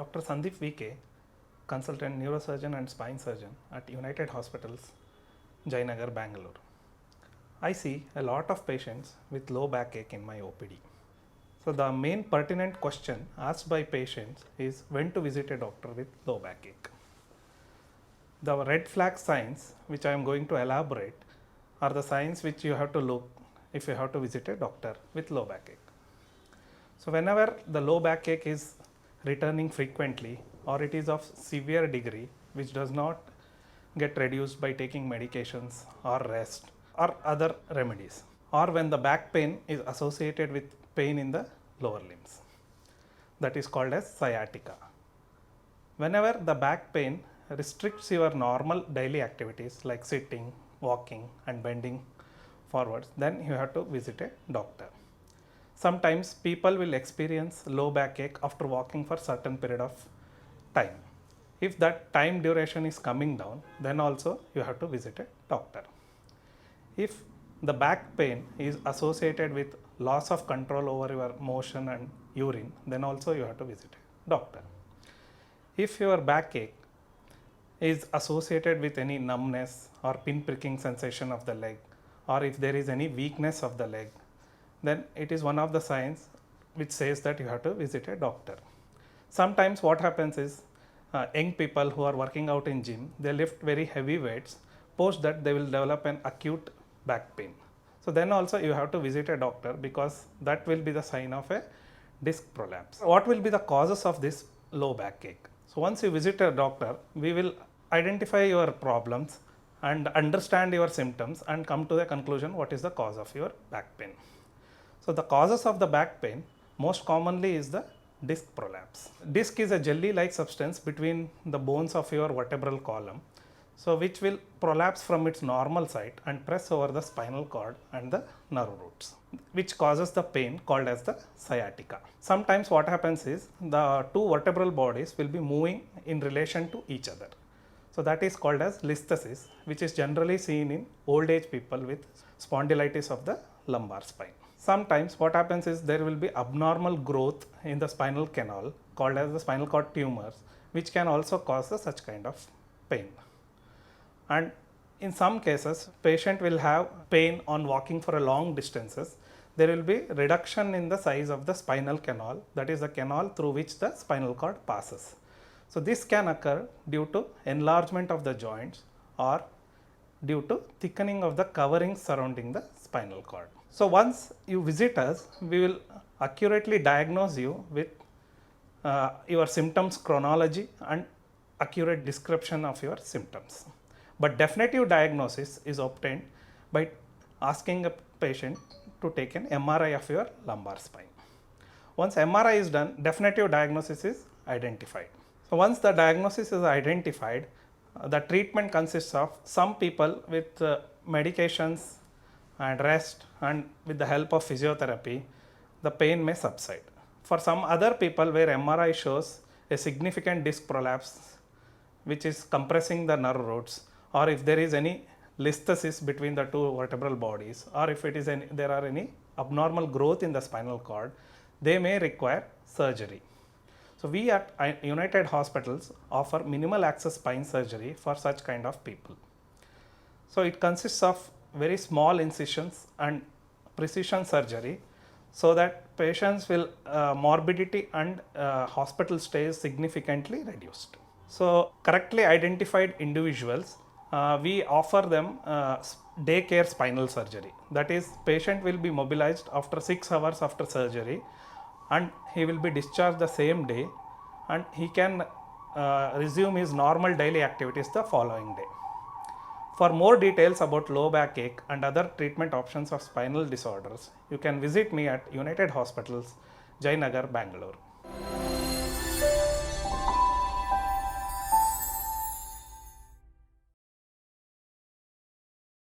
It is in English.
Dr. Sandeep VK, consultant neurosurgeon and spine surgeon at United Hospitals, Jayanagar, Bangalore. I see a lot of patients with low backache in my OPD. So the main pertinent question asked by patients is when to visit a doctor with low backache. The red flag signs which I am going to elaborate are the signs which you have to look if you have to visit a doctor with low backache. So whenever the low backache is returning frequently or it is of severe degree which does not get reduced by taking medications or rest or other remedies, or when the back pain is associated with pain in the lower limbs, that is called as sciatica. Whenever the back pain restricts your normal daily activities like sitting, walking and bending forwards, then you have to visit a doctor. Sometimes people will experience low backache after walking for certain period of time. If that time duration is coming down, then also you have to visit a doctor. If the back pain is associated with loss of control over your motion and urine, then also you have to visit a doctor. If your backache is associated with any numbness or pin pricking sensation of the leg, or if there is any weakness of the leg, then it is one of the signs which says that you have to visit a doctor. Sometimes what happens is young people who are working out in gym, they lift very heavy weights, post that they will develop an acute back pain. So then also you have to visit a doctor because that will be the sign of a disc prolapse. What will be the causes of this low backache? So once you visit a doctor, we will identify your problems and understand your symptoms and come to the conclusion what is the cause of your back pain. So the causes of the back pain most commonly is the disc prolapse. Disc is a jelly-like substance between the bones of your vertebral column, so which will prolapse from its normal site and press over the spinal cord and the nerve roots, which causes the pain called as the sciatica. Sometimes what happens is the two vertebral bodies will be moving in relation to each other. So that is called as listhesis, which is generally seen in old age people with spondylitis of the lumbar spine. Sometimes what happens is there will be abnormal growth in the spinal canal called as the spinal cord tumors, which can also cause such kind of pain. And in some cases, patient will have pain on walking for a long distances. There will be reduction in the size of the spinal canal, that is the canal through which the spinal cord passes. So this can occur due to enlargement of the joints or due to thickening of the covering surrounding the spinal cord. So once you visit us, we will accurately diagnose you with your symptoms chronology and accurate description of your symptoms. But definitive diagnosis is obtained by asking a patient to take an MRI of your lumbar spine. Once MRI is done, definitive diagnosis is identified. So once the diagnosis is identified, the treatment consists of some people with medications and rest, and with the help of physiotherapy, the pain may subside. For some other people where MRI shows a significant disc prolapse which is compressing the nerve roots, or if there is any listhesis between the two vertebral bodies, or if it is there are any abnormal growth in the spinal cord, they may require surgery. So we at United Hospitals offer minimal access spine surgery for such kind of people. So it consists of very small incisions and precision surgery, so that patients will morbidity and hospital stay is significantly reduced. So correctly identified individuals, we offer them daycare spinal surgery. That is, patient will be mobilized after 6 hours after surgery and he will be discharged the same day, and he can resume his normal daily activities the following day. For more details about low backache and other treatment options of spinal disorders, you can visit me at United Hospitals, Jayanagar, Bangalore.